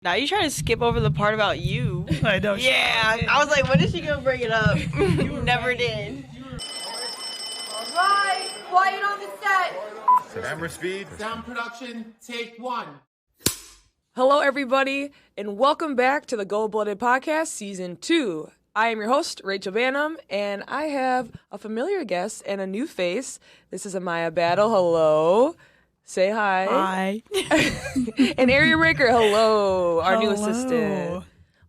Now you trying to skip over the part about you. I know. Yeah, I was like, when is she gonna bring it up? Never did. All right, quiet on the set. Camera speed. Sound production, take one. Hello, everybody, and welcome back to the Gold-Blooded Podcast, Season 2. I am your host, Rachel Banham, and I have a familiar guest and a new face. This is Amaya Battle. Hello. Say hi. Hi. And Ariel Braker. Hello, our new Hello. assistant.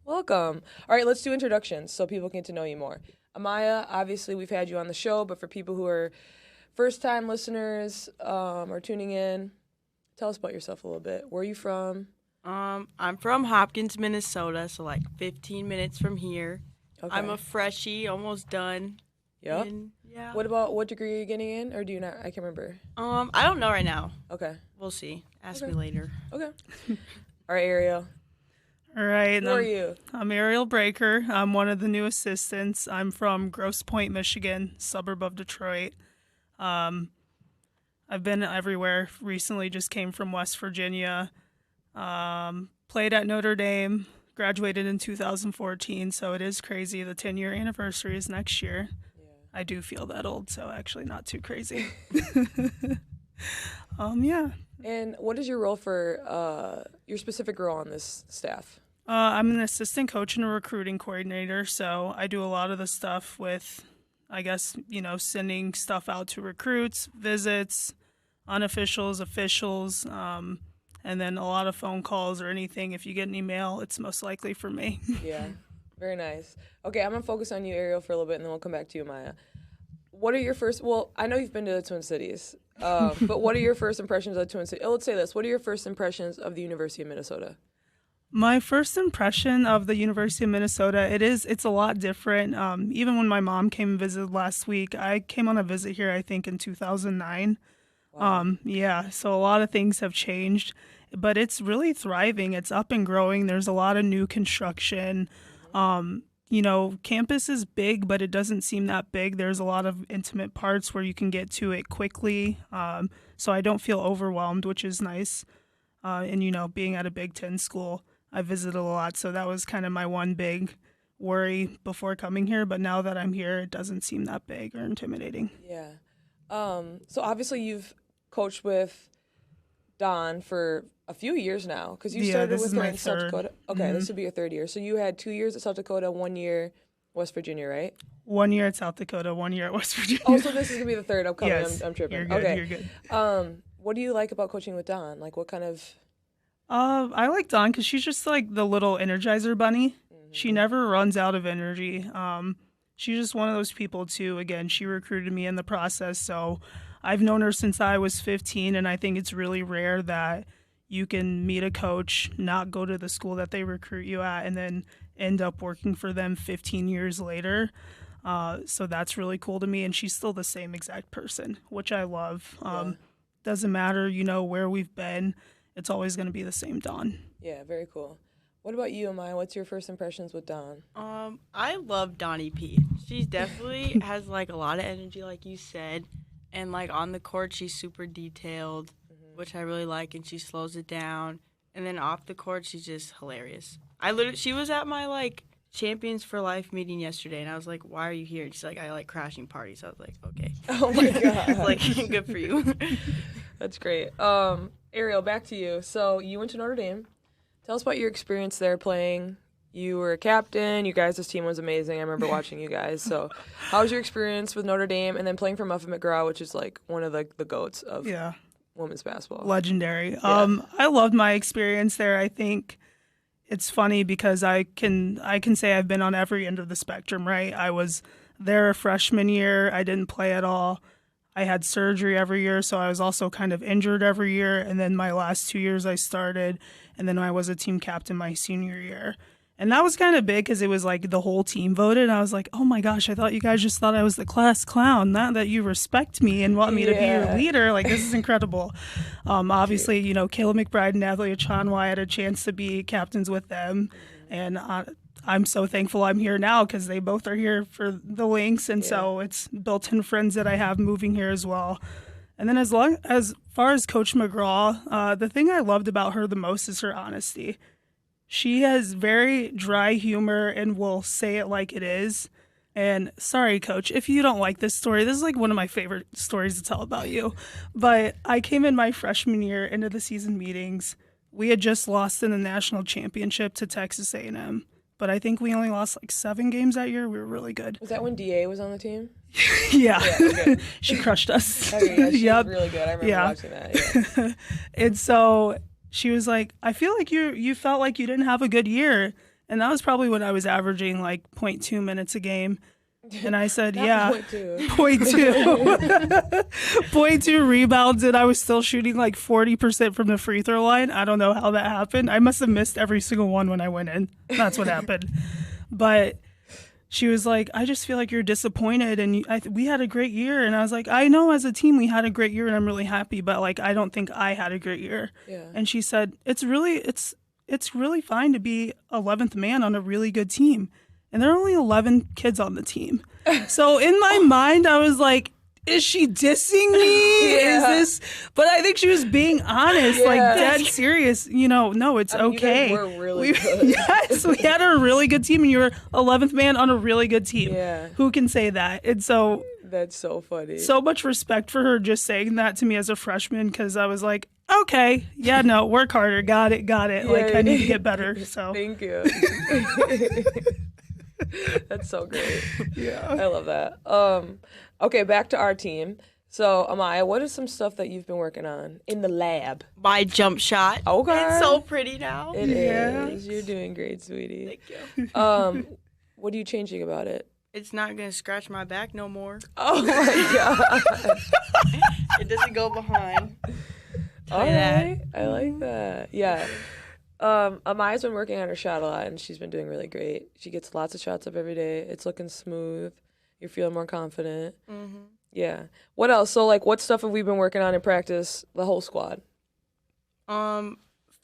Welcome. All right, let's do introductions so people get to know you more. Amaya, obviously, we've had you on the show, but for people who are first-time listeners or tuning in, tell us about yourself a little bit. Where are you from? I'm from Hopkins, Minnesota, so like 15 minutes from here. Okay. I'm a freshie, almost done. Yep. And, yeah. What degree are you getting in, or do you not? I can't remember. I don't know right now. Okay. We'll see. Ask Okay. me later. Okay. All right, Ariel. All right. Who are you? I'm Ariel Braker. I'm one of the new assistants. I'm from Grosse Pointe, Michigan, suburb of Detroit. I've been everywhere. Recently just came from West Virginia. Played at Notre Dame. Graduated in 2014, so it is crazy. The 10-year anniversary is next year. Yeah. I do feel that old, so actually not too crazy. Yeah. And what is your role for your specific role on this staff? I'm an assistant coach and a recruiting coordinator, so I do a lot of the stuff with, I guess, sending stuff out to recruits, visits, unofficials, officials, and then a lot of phone calls or anything. If you get an email, it's most likely for me. Yeah. Very nice. Okay, I'm going to focus on you, Ariel, for a little bit, and then we'll come back to you, Maya. What are your first, well, I know you've been to the Twin Cities, but what are your first impressions of the Twin Cities? Oh, let's say this. What are your first impressions of the University of Minnesota? My first impression of the University of Minnesota, it's a lot different. Even when my mom came and visited last week, I came on a visit here, I think, in 2009. Wow. So a lot of things have changed, but it's really thriving. It's up and growing. There's a lot of new construction. Campus is big, but it doesn't seem that big. There's a lot of intimate parts where you can get to it quickly. So I don't feel overwhelmed, which is nice. And being at a Big Ten school, I visited a lot. So that was kind of my one big worry before coming here. But now that I'm here, it doesn't seem that big or intimidating. Yeah. So obviously you've coached with Don for a few years now, because you started this with is her my in South third. Dakota. Okay, This will be your third year. So you had 2 years at South Dakota, 1 year West Virginia, right? 1 year at South Dakota, 1 year at West Virginia. Oh, so this is gonna be the third upcoming. Yes, I'm tripping. You're good. Okay. You're good. What do you like about coaching with Don? Like, what kind of? I like Dawn because she's just like the little Energizer bunny. She never runs out of energy. She's just one of those people too. Again, she recruited me in the process, so I've known her since I was 15, and I think it's really rare that you can meet a coach, not go to the school that they recruit you at, and then end up working for them 15 years later. So that's really cool to me, and she's still the same exact person, which I love. Doesn't matter, where we've been. It's always going to be the same Dawn. Yeah, very cool. What about you, Amaya? What's your first impressions with Don? I love Donnie P. She definitely has like a lot of energy, like you said, and like on the court she's super detailed, which I really like, and she slows it down. And then off the court she's just hilarious. She was at my like Champions for Life meeting yesterday, and I was like, "Why are you here?" And she's like, "I like crashing parties." I was like, "Okay." Oh my god! Like, good for you. That's great. Ariel, back to you. So you went to Notre Dame. Tell us about your experience there playing. You were a captain. You guys' team was amazing. I remember watching you guys. So how was your experience with Notre Dame and then playing for Muffet McGraw, which is like one of the GOATs of women's basketball? Legendary. I loved my experience there. I think it's funny because I can say I've been on every end of the spectrum, right? I was there a freshman year. I didn't play at all. I had surgery every year, so I was also kind of injured every year. And then my last 2 years I started, and then I was a team captain my senior year. And that was kind of big because it was like the whole team voted. And I was like, oh my gosh, I thought you guys just thought I was the class clown, not that you respect me and want me to be your leader. Like, this is incredible. Obviously, Kayla McBride and Natalie Achanwa, I had a chance to be captains with them. And I'm so thankful I'm here now because they both are here for the Lynx. And so it's built-in friends that I have moving here as well. And then as far as Coach McGraw, the thing I loved about her the most is her honesty. She has very dry humor and will say it like it is. And sorry, coach, if you don't like this story, this is like one of my favorite stories to tell about you. But I came in my freshman year into the season meetings. We had just lost in the national championship to Texas A&M. But I think we only lost like 7 games that year. We were really good. Was that when DA was on the team? Yeah. Okay. She crushed us. Okay, yeah, she Yep. was really good. I remember watching that. Yeah. And so she was like, I feel like you felt like you didn't have a good year. And that was probably when I was averaging like 0.2 minutes a game. And I said, yeah, 0.2. 0.2 rebounds, and I was still shooting like 40% from the free throw line. I don't know how that happened. I must have missed every single one when I went in. That's what happened. But she was like, I just feel like you're disappointed, and we had a great year. And I was like, I know as a team we had a great year, and I'm really happy, but like I don't think I had a great year. Yeah. And she said, it's really fine to be 11th man on a really good team. And there are only 11 kids on the team. So in my mind, I was like, is she dissing me? Yeah. Is this? But I think she was being honest, like dead serious. No, it's okay. You guys were really good. Yes, we had a really good team, and you were 11th man on a really good team. Yeah. Who can say that? And so That's so funny. so much respect for her just saying that to me as a freshman, because I was like, okay, yeah, no, work harder. Got it. Like, I need to get better. So Thank you. That's so great. yeah. I love that. Okay, back to our team. So, Amaya, what is some stuff that you've been working on in the lab? My jump shot. Okay. It's so pretty now. It Yes. is. You're doing great, sweetie. Thank you. What are you changing about it? It's not going to scratch my back no more. Oh my god. It doesn't go behind. All that. right. I like that. Yeah. Amaya's been working on her shot a lot, and she's been doing really great. She gets lots of shots up every day. It's looking smooth. You're feeling more confident. Mm-hmm. Yeah. What else? So, like, what stuff have we been working on in practice, the whole squad?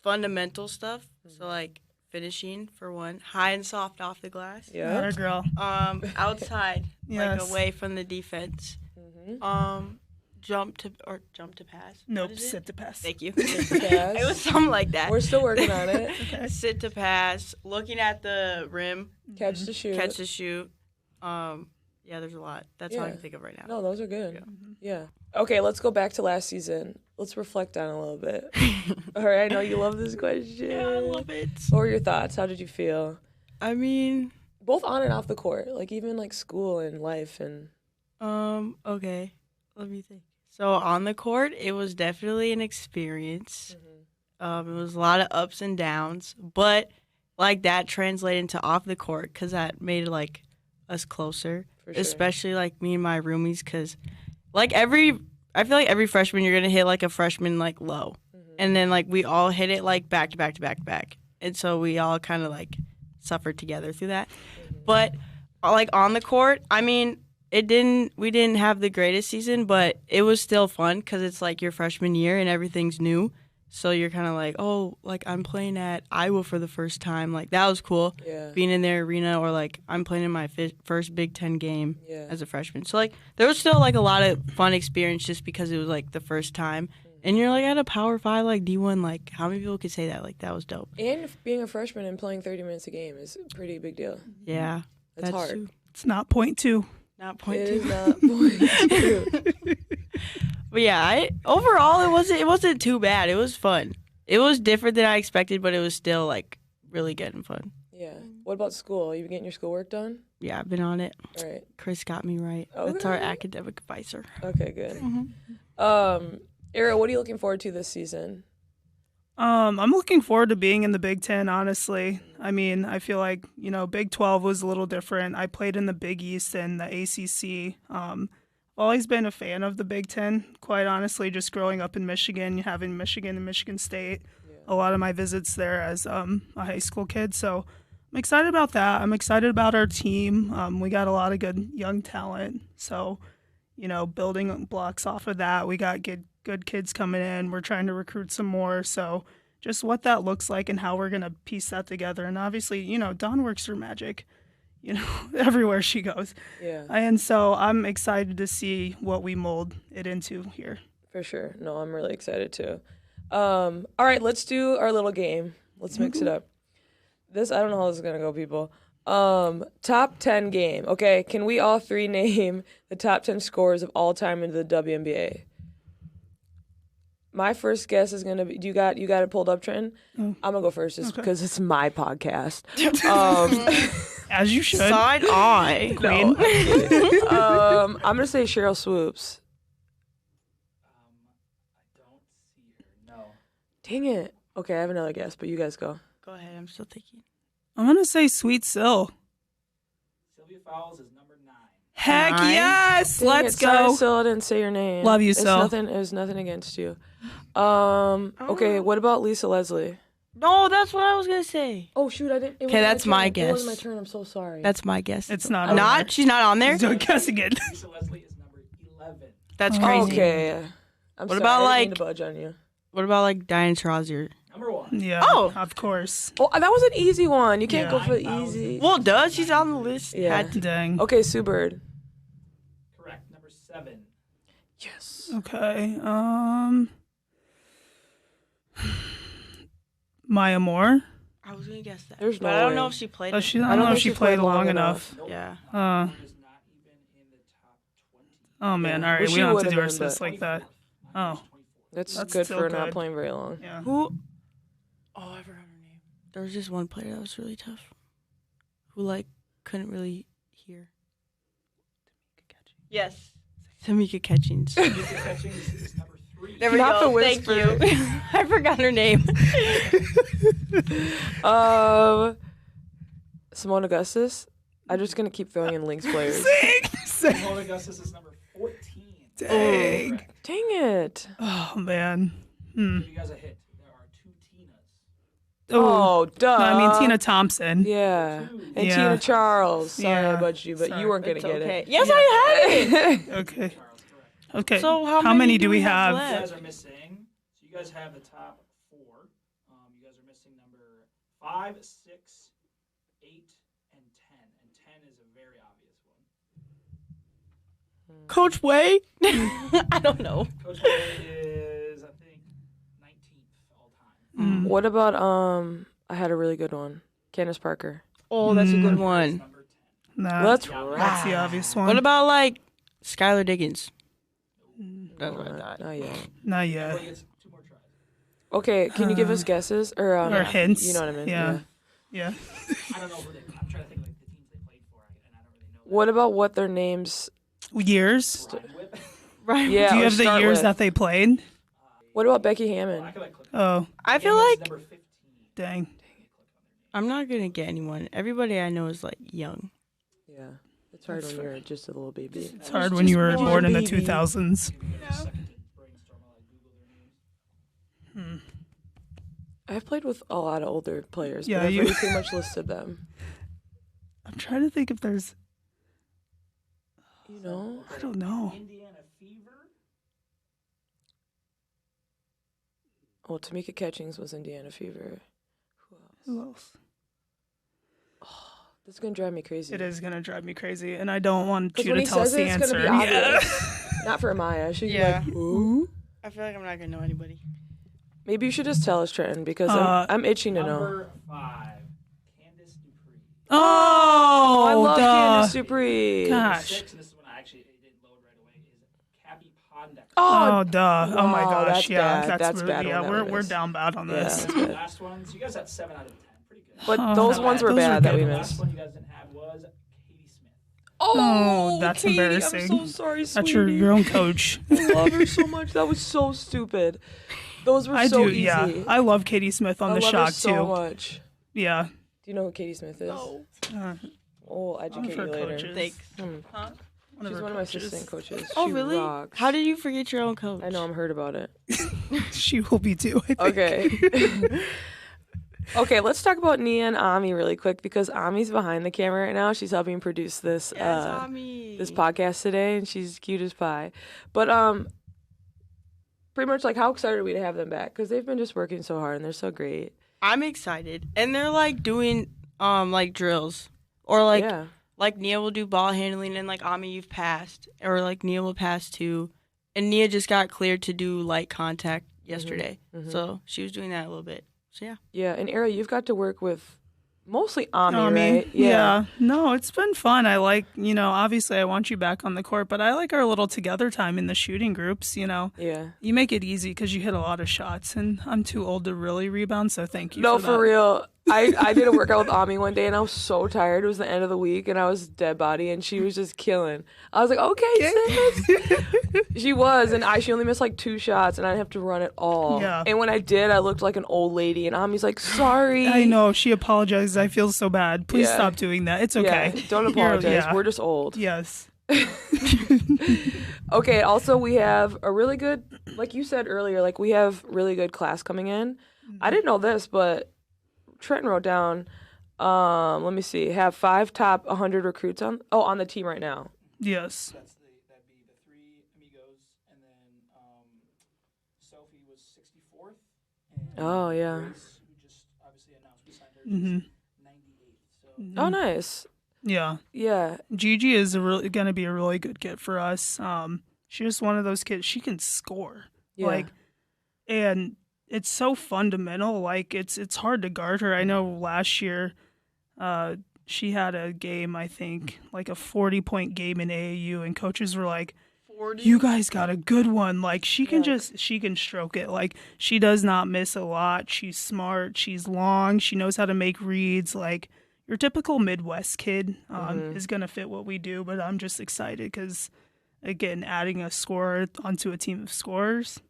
Fundamental stuff. So, like, finishing, for one. High and soft off the glass. Yeah. Atta girl. Outside, like, Yes. away from the defense. Mm-hmm. Jump to pass. Nope, What is it? sit to pass. Thank you. pass. It was something like that. We're still working on it. Okay. Sit to pass, looking at the rim, Catch the shoot. catch to shoot. Yeah, there's a lot. That's all I Yeah. can think of right now. No, those are good. Yeah. Okay, let's go back to last season. Let's reflect on it a little bit. All right, I know you love this question. Yeah, I love it. What were your thoughts? How did you feel? I mean, Both on and off the court, like even like school and life and. okay. Let me think. So on the court, it was definitely an experience. It was a lot of ups and downs, but like that translated into off the court because that made like us closer, For sure. especially like me and my roomies. Because like I feel like every freshman you're gonna hit like a freshman like low, and then like we all hit it like back to back to back to back, and so we all kind of like suffered together through that. But like on the court, I mean. We didn't have the greatest season, but it was still fun because it's like your freshman year and everything's new. So you're kind of like, oh, like I'm playing at Iowa for the first time. Like that was cool, Yeah. being in their arena, or like I'm playing in my first Big Ten game Yeah. as a freshman. So like there was still like a lot of fun experience just because it was like the first time. And you're like at a Power 5, like D1, like how many people could say that? Like that was dope. And being a freshman and playing 30 minutes a game is a pretty big deal. Yeah, That's hard. true. It's not 0.2. Not It is 0.2. not point two. But yeah, overall it wasn't too bad. It was fun. It was different than I expected, but it was still like really good and fun. Yeah. What about school? You been getting your schoolwork done? Yeah, I've been on it. All right. Chris got me right. That's our Okay. academic advisor. Okay, good. Ariel, what are you looking forward to this season? I'm looking forward to being in the Big Ten, honestly. I mean, I feel like, Big 12 was a little different. I played in the Big East and the ACC. I've always been a fan of the Big Ten, quite honestly, just growing up in Michigan, having Michigan and Michigan State. A lot of my visits there as a high school kid. So I'm excited about that. I'm excited about our team. We got a lot of good young talent. So, building blocks off of that, we got good kids coming in. We're trying to recruit some more. So just what that looks like and how we're going to piece that together. And obviously, Dawn works her magic, everywhere she goes. Yeah. And so I'm excited to see what we mold it into here. For sure. No, I'm really excited too. All right, let's do our little game. Let's mix it up. This, I don't know how this is gonna go, people. Top 10 game. Okay, can we all three name the top 10 scores of all time in the WNBA? My first guess is gonna be. You got it pulled up, Trenton? I'm gonna go first just because it's my podcast. As you should. Side eye. No, I'm gonna say Cheryl Swoops. I don't see her. No. Dang it. Okay, I have another guess, but you guys go. Go ahead. I'm still thinking. I'm going to say Sweet Sil. Sylvia Fowles is number 9. Heck 9? yes. Dang Let's it, sorry, go. Sil, I didn't say your name. Love you, Sil. It was nothing against you. Okay, what about Lisa Leslie? No, that's what I was gonna say. Oh shoot, I didn't. Okay, that's my It guess. was my turn. I'm so sorry. That's my guess. It's not on Not? there. She's not on there? Don't guess again. Lisa Leslie is number 11. That's crazy. okay. I'm What sorry, about, I didn't mean like- to budge on you? What about like Diane Taurasi? Number 1. Yeah. Oh. Of course. Oh, that was an easy one. You can't Yeah. go for the easy. Well, duh, she's on the list. Yeah. Had to- Dang. Okay, Sue Bird. Correct. Number 7. Yes. Okay. Maya Moore. I was gonna guess that. There's but no I don't know way. if she played. Oh, it. I don't know if she played long enough. Nope. Yeah. Uh, She is not even in the top 20. oh man. Yeah. All right. Well, we she don't have to would've do our been, lists but- like that. Oh. That's That's good still for not good. playing very long. Yeah. Who? Oh, I forgot her name. There was just one player that was really tough. Who like couldn't really hear. Yes. Tamika Catchings. Tamika Catchings is number 3. There we Not go. the Thank whisper. you. I forgot her name. Simone Augustus. I'm just gonna keep throwing in Lynx players. Simone Augustus is number 14. Dang. Dang it. Oh man. Give you guys a hint. There are 2 Tinas. Oh, duh. No, I mean Tina Thompson. Yeah. And Yeah. Tina Charles. Sorry I Yeah. budged you, but you weren't gonna get it. Yes, I had it. Okay. Charles, correct. Okay. So how many many do we You have? guys are missing. So you guys have the top 4. You guys are missing number 5, 6, 8, and 10. And 10 is a very obvious one. Coach Way? I don't know. Coach Way is, I think, 19th all time. What about I had a really good one. Candace Parker. Oh, that's a good one. Number 10. Nah, That's that's the obvious one. What about like Skylar Diggins? That's what I Not thought. yet. Not yet. Everybody gets 2 more tries. Okay, can you give us guesses Or hints. You know what I mean? Yeah. Yeah. I don't know who they. I'm trying to think like the teams they played for, and I don't really know. What about what their names? Years. Ryan Whip. Right. Yeah. Do you or have the start years with. that they played? What about Becky I Hammond? could like click. Oh, I feel Hammond's like number 15. dang. I'm not gonna get anyone. Everybody I know is like young. Yeah. It's hard when you're just a little baby. It's hard when you were just born in the baby. 2000s. Give you guys a second to brainstorm while I Google their names. I've played with a lot of older players, Yeah, but I've you- really pretty much listed them. I'm trying to think if there's. You know? I don't know. Indiana Fever. Oh, Tamika Catchings was Indiana Fever. Who else? Who else? This is gonna drive me crazy. It is gonna drive me crazy, and I don't want 'Cause you when to he tell us says the it, it's answer. gonna be Yeah. obvious. Not for Amaya. She'd Yeah. be like, ooh. I feel like I'm not gonna know anybody. Maybe you should just tell us, Trenton, because I'm itching to know. Number 5. Candace Dupree. Oh, I love duh. Candace Dupree. Gosh. 6, and this is one I actually didn't load right away, is Cappy Pondek. Oh, duh. Oh my wow, gosh. that's Yeah, bad. That's really, bad yeah. one that we We're missed. down bad on Yeah. this. That's The good. last one, so you guys had 7 out of 10. Pretty good. But those ones were those bad were that we good. The missed. last one you guys didn't have was Katie Smith. Oh, that's Katie, embarrassing. I'm so sorry, That's sweetie. your own coach. I love her so much. That was so stupid. Those were I so do. easy. Yeah, I love Katie Smith on I the love shock her so too. much. Yeah. Do you know who Katie Smith is? No. We'll educate her you later. coaches. Thanks. She's one of my assistant coaches. Oh She really? rocks. How did you forget your own coach? I know, I'm hurt about it. She will be too. I think. Okay. Okay, let's talk about Nia and Ami really quick because Ami's behind the camera right now. She's helping produce this Yes, Ami. this podcast today, and she's cute as pie. But pretty much like, how excited are we to have them back? Because they've been just working so hard and they're so great. I'm excited, and they're like doing like drills, or like Yeah. like Nia will do ball handling, and like Ami you've passed, or like Nia will pass too, and Nia just got cleared to do light contact yesterday, so she was doing that a little bit. So yeah. Yeah, and Ariel, you've got to work with mostly Ami, right? Yeah. No, it's been fun. I like, obviously I want you back on the court, but I like our little together time in the shooting groups, Yeah. You make it easy because you hit a lot of shots, and I'm too old to really rebound, so thank you No, for for that. real. I did a workout with Ami one day, and I was so tired. It was the end of the week, and I was dead body, and she was just killing. I was like, okay, sis. She was, and she only missed like 2 shots, and I didn't have to run at all. Yeah. And when I did, I looked like an old lady, and Ami's like, sorry. I know, she apologizes. I feel so bad. Please Yeah. stop doing that. It's okay. Yeah, don't apologize. Yeah. We're just old. Yes. Okay, also we have a really good, like you said earlier, like we have really good class coming in. I didn't know this, but Trenton wrote down, let me see, have 5 top 100 recruits on the team right now. Yes. That'd be the 3 amigos, and then Sophie was 64th. And Oh, yeah. Grace, who just obviously announced we signed her, she's 98th. So Oh, nice. Yeah. Yeah. Gigi is going to be a really good kid for us. She's just one of those kids. She can score. Yeah. And it's so fundamental. Like it's hard to guard her. I know last year, she had a game. I think like a 40-point game in AAU, and coaches were like, 40? "You guys got a good one." Like she can stroke it. Like she does not miss a lot. She's smart. She's long. She knows how to make reads. Like your typical Midwest kid is gonna fit what we do. But I'm just excited because, again, adding a scorer onto a team of scorers.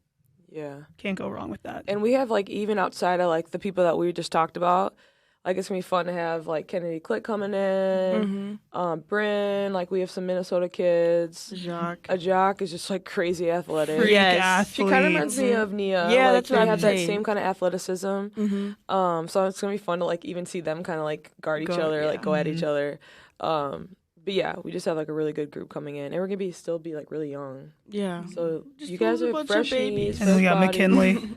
Yeah. Can't go wrong with that. And we have, like, even outside of, like, the people that we just talked about, like, it's going to be fun to have, like, Kennedy Click coming in, Bryn, like, we have some Minnesota kids. Ajak is just, like, crazy athletic. Freak Yes. athlete. She kind of reminds me of Nia. Yeah, like, that's what they I'm have that saying. same kind of athleticism. So it's going to be fun to, like, even see them kind of, like, guard each other, like, go at each other. But yeah, we just have like a really good group coming in, and we're gonna still be like really young. Yeah. So Just you guys a are bunch of fresh babies. And then we got bodies. McKinley.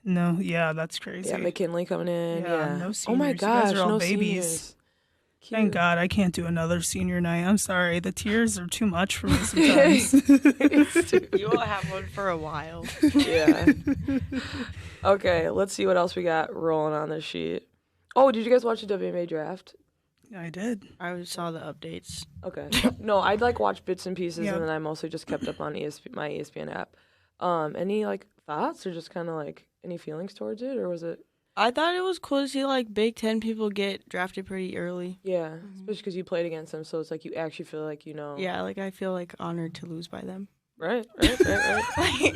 No, yeah, that's crazy. Yeah, McKinley coming in. Yeah, Yeah. no Oh my seniors. You guys gosh, are all no babies. seniors. Thank God I can't do another senior night. I'm sorry. The tears are too much for me sometimes. You won't have one for a while. Yeah. Okay, let's see what else we got rolling on this sheet. Oh, did you guys watch the WNBA draft? I did. I saw the updates. Okay. No, I'd like watch bits and pieces, Yep. and then I mostly just kept up on my ESPN app. Any like thoughts or just kind of like any feelings towards it, or was it? I thought it was cool to see like Big Ten people get drafted pretty early. Yeah, especially because you played against them, so it's like you actually feel like Yeah, like I feel like honored to lose by them. Right.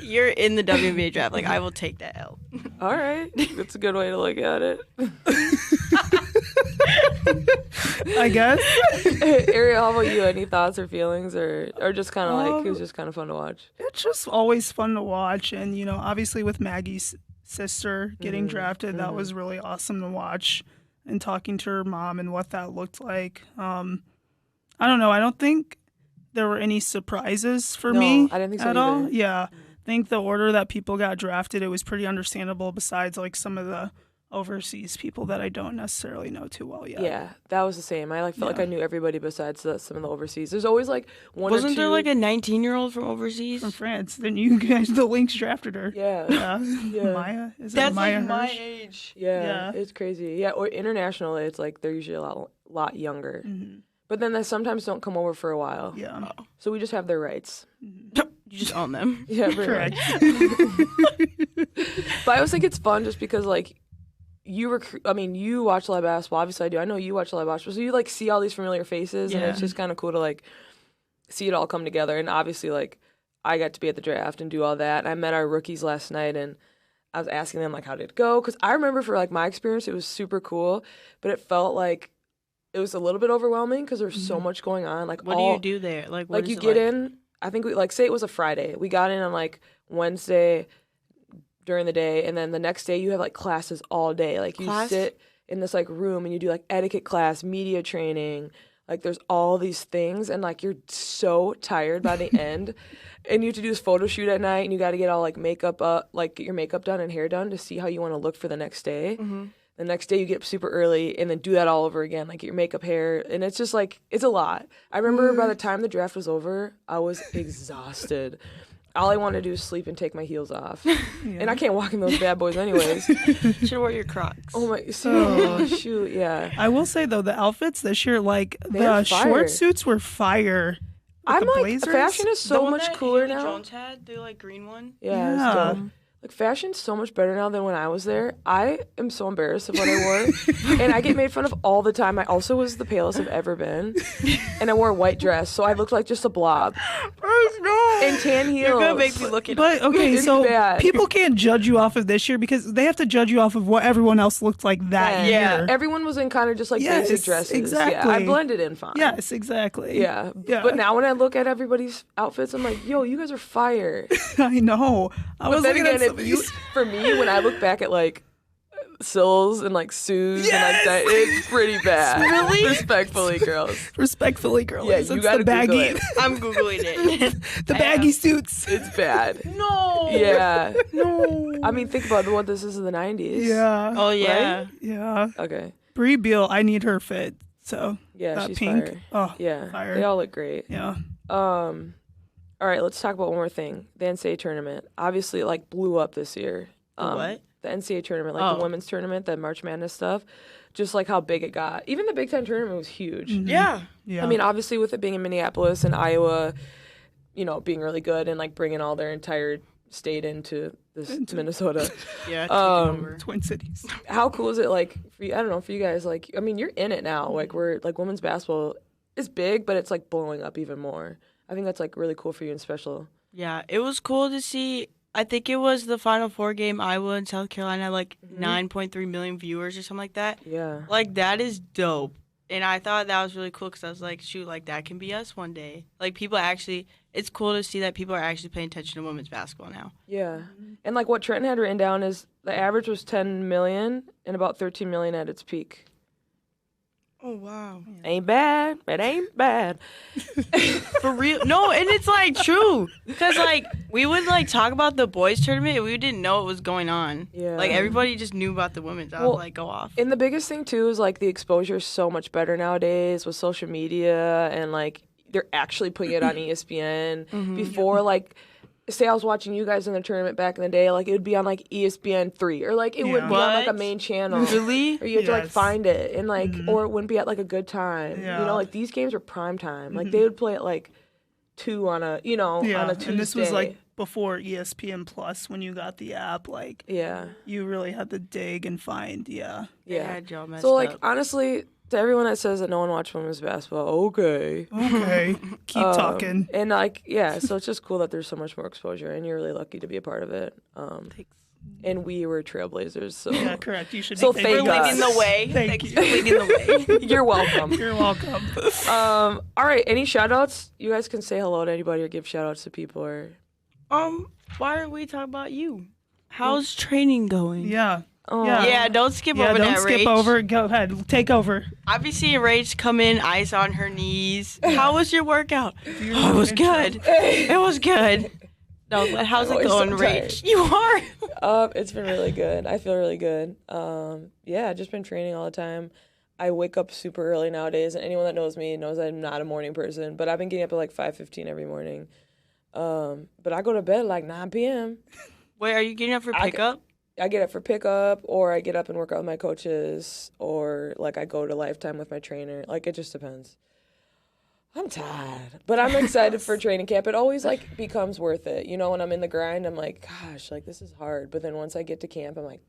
You're in the WNBA draft. Like I will take that L. All right, that's a good way to look at it. I guess. Ariel, how about you? Any thoughts or feelings, or just kind of like it was just kind of fun to watch? It's just always fun to watch. And, obviously with Maggie's sister getting drafted, that was really awesome to watch. And talking to her mom and what that looked like. I don't know. I don't think there were any surprises for me I didn't think so at all. either. Yeah. I think the order that people got drafted, it was pretty understandable besides like some of the overseas people that I don't necessarily know too well yet. Yeah, that was the same. I felt like I knew everybody besides some of the overseas. There's always like one or two. Wasn't there like a 19-year-old from overseas? From France. Then you guys, the Lynx drafted her. Yeah. Maya? Is That's it Maya like my Hirsch? age. Yeah, Yeah. it's crazy. Yeah, or internationally, it's like they're usually a lot younger. But then they sometimes don't come over for a while. Yeah. So we just have their rights. You just own them. Yeah, pretty Correct. much. But I always think it's fun just because like you watch live basketball. Obviously, I do. I know you watch live basketball, so you like see all these familiar faces, and it's just kind of cool to like see it all come together. And obviously, like I got to be at the draft and do all that. And I met our rookies last night, and I was asking them like how did it go? Because I remember for like my experience, it was super cool, but it felt like it was a little bit overwhelming because there was so much going on. Like What do you do there? Like what like is you it get like? in. I think we like say it was a Friday. We got in on like Wednesday during the day, and then the next day you have like classes all day. Like you Class? sit in this like room and you do like etiquette class, media training. Like there's all these things, and like you're so tired by the end. And you have to do this photo shoot at night, and you got to get all like makeup up, like get your makeup done and hair done to see how you want to look for the next day. The next day you get up super early and then do that all over again, like get your makeup, hair, and it's just like it's a lot. I remember by the time the draft was over, I was exhausted. all I want to do is sleep and take my heels off. And I can't walk in those bad boys anyways. Should wear your Crocs. Oh my, shoot, yeah. I will say though, the outfits this year, like They're the fire. short suits were fire. With I'm the like, blazers. fashion is so The one much that cooler Haley now. Jones had, the like green one. Yeah, it's Yeah. dope. Like, fashion's so much better now than when I was there. I am so embarrassed of what I wore. And I get made fun of all the time. I also was the palest I've ever been. And I wore a white dress, so I looked like just a blob. And tan heels. You're gonna make me look at But okay, It's so bad. people can't judge you off of this year because they have to judge you off of what everyone else looked like that Yeah. year. Everyone was in kind of just like Yes, basic dresses. exactly. Yeah, I blended in fine. Yes, exactly. Yeah. Yeah. But now when I look at everybody's outfits, I'm like, yo, you guys are fire. I know. I But was then looking again, at some of these. for me, when I look back at like Sills and like Sue's and like that, it's pretty bad. Really? Respectfully, girls. Respectfully, girlies. Yeah, it's you the gotta Google baggy, it. I'm googling it. the baggy suits. It's bad. No. Yeah. No. I mean, think about what this is in the 90s. Yeah. Oh yeah. Yeah. Okay. Brie Beal, I need her fit. So Yeah, that she's pink. fire. Oh, Yeah. fire. They all look great. Yeah. All right, let's talk about one more thing. The NCAA tournament. Obviously, it like blew up this year. What? The NCAA tournament, like the Oh. women's tournament, the March Madness stuff. Just like how big it got. Even the Big Ten tournament was huge. Yeah. Yeah. I mean, obviously with it being in Minneapolis and Iowa, you know, being really good and like bringing all their entire state into this Minnesota. Yeah. Twin Cities. How cool is it? Like, for you, I don't know, for you guys, like, I mean, you're in it now. Like, we're like women's basketball is big, but it's like blowing up even more. I think that's like really cool for you and special. Yeah, it was cool to see. I think it was the Final Four game, Iowa and South Carolina, like 9.3 million viewers or something like that. Yeah. Like, that is dope. And I thought that was really cool because I was like, shoot, like, that can be us one day. Like, people actually, it's cool to see that people are actually paying attention to women's basketball now. Yeah. And like what Trenton had written down is the average was 10 million and about 13 million at its peak. Oh, wow. Ain't bad. It ain't bad. For real. No, and it's, like, true. Because, like, we would, like, talk about the boys' tournament and we didn't know what was going on. Yeah. Like, everybody just knew about the women's. I Well, was like, go off. And the biggest thing too is like the exposure is so much better nowadays with social media and like they're actually putting it on ESPN. Before, like, say I was watching you guys in the tournament back in the day, like it would be on like ESPN 3 or like it would Yeah. be on like a What? main channel. Really? Or you had to like Yes. find it and like or it wouldn't be at like a good time. You Yeah. know, like these games were prime time. Like they would play at like 2 on a Yeah. on a Tuesday. And this was like before ESPN Plus when you got the app. Like yeah. you really had to dig and find. Yeah. They Yeah. had y'all messed So like up. honestly, to everyone that says that no one watched women's basketball, okay. Okay. Keep talking. And like, yeah, so it's just cool that there's so much more exposure, and you're really lucky to be a part of it. And we were trailblazers, so Yeah, correct. You should So be thank For God. leading the way. Thank Thanks you. for leading the way. you're welcome. You're welcome. All right, any shout outs? You guys can say hello to anybody or give shout outs to people or Why are we talking about you? How's training going? Yeah. oh Yeah, don't skip Yeah, over don't that, skip Rach. over. Go ahead. Take over. I be seeing Rach come in, ice on her knees. How was your workout? Oh, it was good. It was good. No, but how's it always going, so Rach? tired. You are. It's been really good. I feel really good. Yeah, I've just been training all the time. I wake up super early nowadays, and anyone that knows me knows I'm not a morning person. But I've been getting up at like 5:15 every morning. But I go to bed at like 9 p.m. Wait, are you getting up for I- pickup? I get up for pickup, or I get up and work out with my coaches, or like I go to Lifetime with my trainer. Like it just depends. I'm tired, but I'm excited for training camp. It always like becomes worth it. You know, when I'm in the grind, I'm like, gosh, like this is hard. But then once I get to camp, I'm like,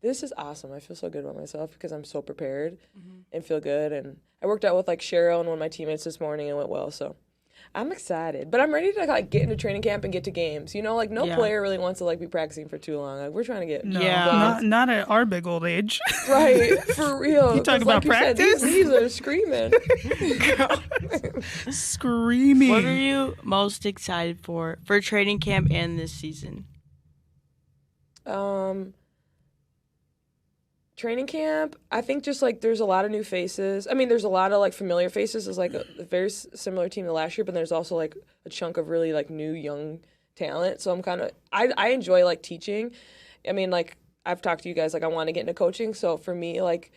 this is awesome. I feel so good about myself because I'm so prepared and feel good. And I worked out with like Cheryl and one of my teammates this morning and went well. So I'm excited, but I'm ready to like get into training camp and get to games. You know, like no Yeah. player really wants to like be practicing for too long. Like we're trying to get No, Yeah. not at our big old age. right for real. You talking 'Cause like about you said, practice? these are screaming. Screaming. What are you most excited for training camp and this season? Training camp, I think just like there's a lot of new faces. I mean, there's a lot of like familiar faces. It's like a very similar team to last year, but there's also like a chunk of really like new young talent. So I'm kind of I enjoy like teaching. I mean, like I've talked to you guys, like I want to get into coaching. So for me, like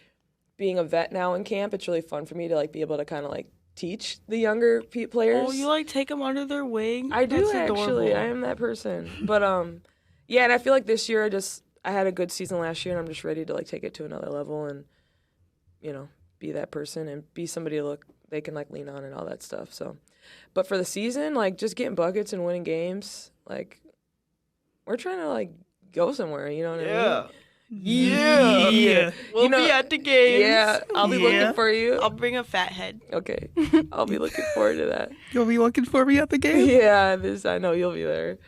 being a vet now in camp, it's really fun for me to like be able to kind of like teach the younger players. Oh, you like take them under their wing? I do That's actually. adorable. I am that person. But yeah, and I feel like this year I had a good season last year, and I'm just ready to like take it to another level and be that person and be somebody they can like lean on and all that stuff. So, but for the season, like just getting buckets and winning games, like we're trying to like go somewhere. You know what I mean? Yeah. We'll be at the games. Yeah, I'll be looking for you. I'll bring a fat head. Okay, I'll be looking forward to that. You'll be looking for me at the game? Yeah, I know you'll be there.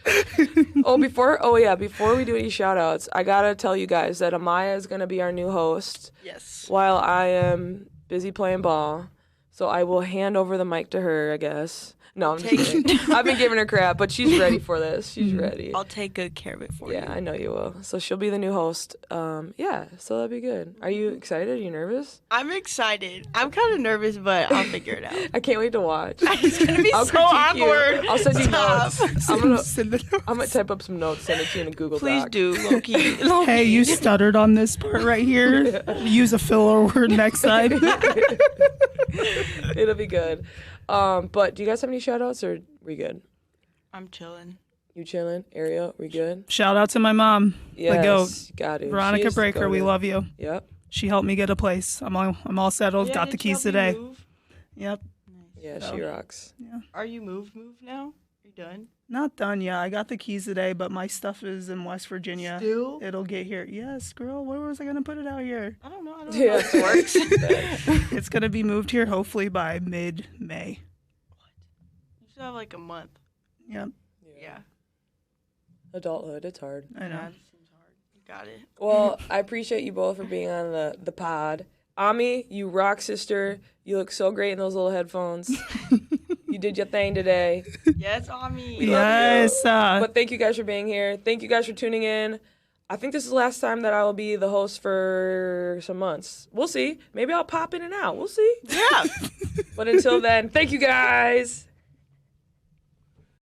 Before we do any shout outs, I gotta tell you guys that Amaya is gonna be our new host. Yes. While I am busy playing ball. So I will hand over the mic to her, I guess. No, I'm just kidding. I've been giving her crap, but she's ready for this. She's ready. I'll take good care of it for you. Yeah, I know you will. So she'll be the new host. Yeah, so that'll be good. Are you excited? Are you nervous? I'm excited. I'm kind of nervous, but I'll figure it out. I can't wait to watch. It's going to be I'll so critique awkward. You. I'll send you Stop. notes. Send the notes. I'm going to type up some notes, send it to you in a Google Please Doc. do, low-key. Hey, you stuttered on this part right here. Use a filler word next time. It'll be good. But do you guys have any shout outs or we good? I'm chilling. You chilling? Ariel, we good? Shout out to my mom, Yes, the GOAT, got it. Veronica Braker. We love you. Yep. She helped me get a place. I'm all settled. Yeah, Got the did you keys help me today. move? Yep. Yeah, So, she rocks. Yeah. Are you moved now? Are you done? Not done yet. I got the keys today, but my stuff is in West Virginia. Still? It'll get here. Yes, girl. Where was I gonna put it out here? I don't know. I don't Yeah, know how this works. It's gonna be moved here hopefully by mid-May. You should have like a month. Yep. Yeah. Adulthood, it's hard. I know. That seems hard. You got it. Well, I appreciate you both for being on the pod. Ami, you rock, sister. You look so great in those little headphones. You did your thing today. Yes, Ami. Yes. But thank you guys for being here. Thank you guys for tuning in. I think this is the last time that I will be the host for some months. We'll see. Maybe I'll pop in and out. We'll see. Yeah. But until then, thank you guys.